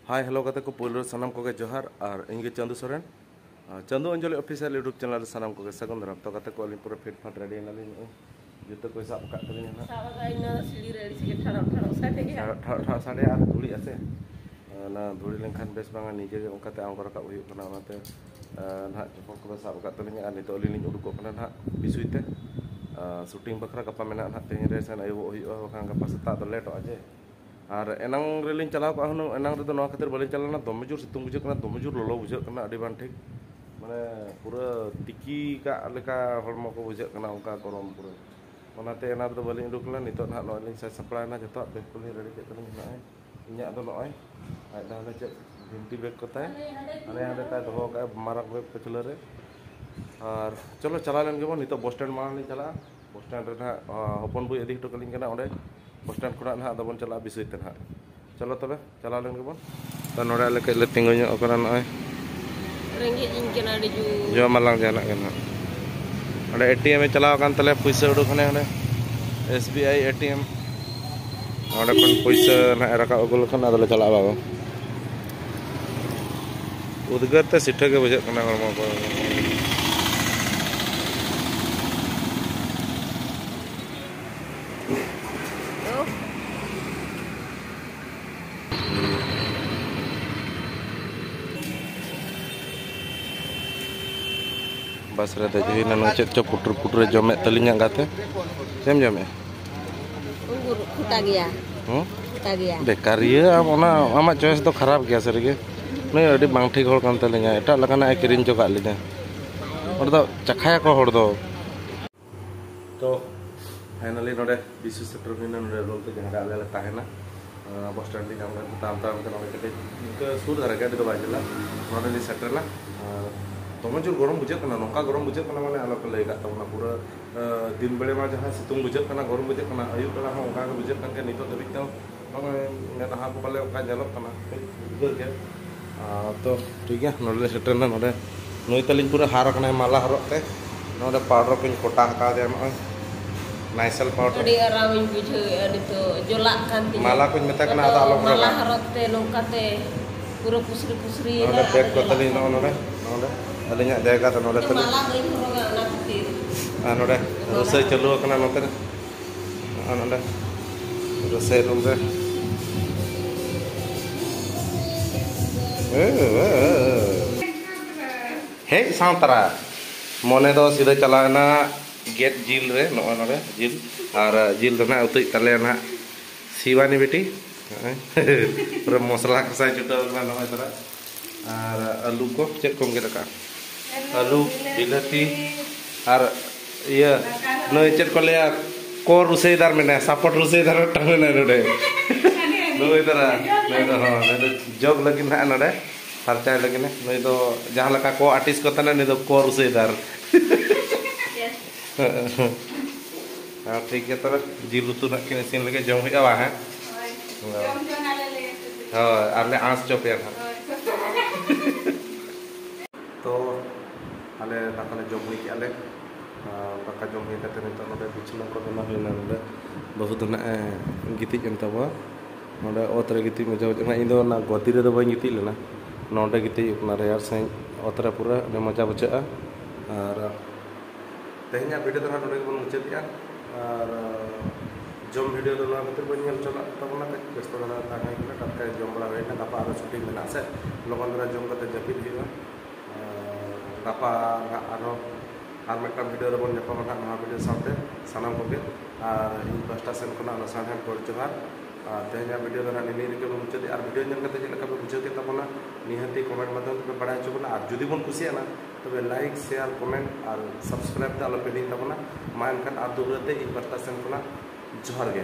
Hi hello कते को puller सनम को जोहार और इनके Chandu Soren Chandu Anjali official YouTube channel सनम को सगुन दाराम तो कते को पूरा फिट फाट रेडी नाली जुतो को साब का तलिन ना साब गाइना सिली रेडी से ठाड़ा ठाड़ा साडे ठाड़ा साडे आ धुड़ी आसे ना धुड़ी लेनखान बेस बांगा निजे ओंकाते आंग रकाब हुयु कना ओनाते ना जपन को साब का तलिन आ नितो लिनि उडुको कना ना बिसुइते शूटिंग बखरा गपा मेना ना तेन रे सन आयो हुयु बखान गपा सता तो लेट आजे और एनांग रेलिन चलाव का हूँ एनांग रे तो खातिर बलिन चलाना दमे जोर सितुंग बुझे दमे जोर ललो बुझे अड़ी बान ठीक माने पूरा तिकी का लेका हड़मो को बुझे उनका गरम पूरा ओनाते एना तो बलिन उडुकला नितो ना नॉलिन से सप्लायना जतो बेकुल रेडी के तलिन ना इन्या तो नॉय आज दाले चे भिंटी बैग को ताय अने आदे ताय दहो का मारक बैग पचले रे और चलो चला लेन गेबो नितो बस स्टैंड मारन चला बस स्टैंड रे ना हपन बुई इदी हटो कलिन कना ओंडे बस स्टैंड खुना ना दबन चला बिसुइते ना चलो तबे चला लेन गेबो तो नोडे लेके ले तिंगो ᱧᱚᱜ ᱠᱟᱱᱟ नॉय रेंगे इनके नाडी जो मालांग जाना के ना ओंडे एटीएम चलाव कान तले पैसा उडुक खने ओंडे एसबीआई एटीएम ओंडे कोन पैसा ना रका अगुल खन आदले चला बाबा उदगार ते सिठे के बुझे कना हरमो को बस रे दे ना चेक चो पुटर पुटर जमे तलिnya गाते सेम जमे खुटा गया बेकार ये अब ओना आमा चॉइस तो खराब गया सर के नै अडी बांग ठीक होड़ कान तलिnya एटा लगाना किरिन चो का लिना और दो चखाया को होड़ दो तो finally नोडे Vishu sector Hina नोडे role तो जहां आले ताहेना बस स्टैंड दी नाम ताम ताम के नोडे के सुर धरे गाड़ी तो बाजला नोडे ली सेक्टर ला दमे जोर गरम बुझे नौका गरम बुझे माने आलो को लैगा तबना पूरा दिन बेले मा जहां सितुंग बुझे गरम बुझे आयु बेला हो ओका बुझे के नितो दबिक तो मेदहा को पाले ओका जलक उदर के तो ठीक है नोडे सेटर ना नोडे नई तलिन पूरा हार कना माला हरते नोडे पाउडर को कोटा हका दे न नाइसल पाउडर अडी आराम बुझे अडी तो जोला कान माला को मेता कना आदा आलो माला हरते नौकाते पूरा पुसरी पुसरी नोडे बैग को तलिन नोडे नोडे अलिnya जायगा तो नोडे तलिन माला गई होगा ना खातिर नोडे रोसे चालू कना नोते नोडे रोसे रूम रे हे सांतरा मने दो सीधे चलाना गेट जिल रे नोडे जिल और जिल तो ना उतई तले ना शिवानी बेटी पूरा मसला कसा चुटा ना नोय तरा और आलू को चेक कम के रखा आलू बिलाती और ये नई चेक को लिया को रुसेदार में सपोर्ट रुसेदार टांगे ना नोडे नई तरा नई तो हां नई तो जग लगी ना नोडे फरचाय लगी ना नई तो जहां लका को आर्टिस्ट को तना नई तो को रुसेदार हां ठीक है तब जिल उतु ना के सीन लगे जम होया बा है हां आले आंस चोपे ना तो आले दाकाले जम हुई आले दाका जम हुई कते नितो नोडे बिछना को बना हुई ना नोडे बहुत ना गिति जमता बा नोडे ओतरे गिति मजा ना इंदो ना गति रे दो बई गिति लेना नोडे गिति ना रे यार सही ओतरे पूरा ने मजा बचा और तेहना वीडियो तो नोडे बन मुचादिया और जम वीडियो तो ना खातिर बन नेल चला तबना व्यस्त ना ताहे के टटका जम बड़ा होइना गपा आरो शूटिंग मेना से लगन रे जम कते जपित हिवा गपा आरो आर मेटा वीडियो रे बन जपा ना ना वीडियो साथे सनाम को और इन पास्टा सेन कोना साथे को जोहार तेहना वीडियो तो ना निनी रे के मुचादि और वीडियो नेल कते जेलका पे बुझे के तबना निहति कमेंट माध्यम पे बड़ा चबना और जदि बन खुशिया ना तबे लाइक शेयर कमेंट और सब्सक्राइब दा आलो पे दिन तबना मा एनखान आ दुरते इन पास्टा सेन कोना जोहार गे।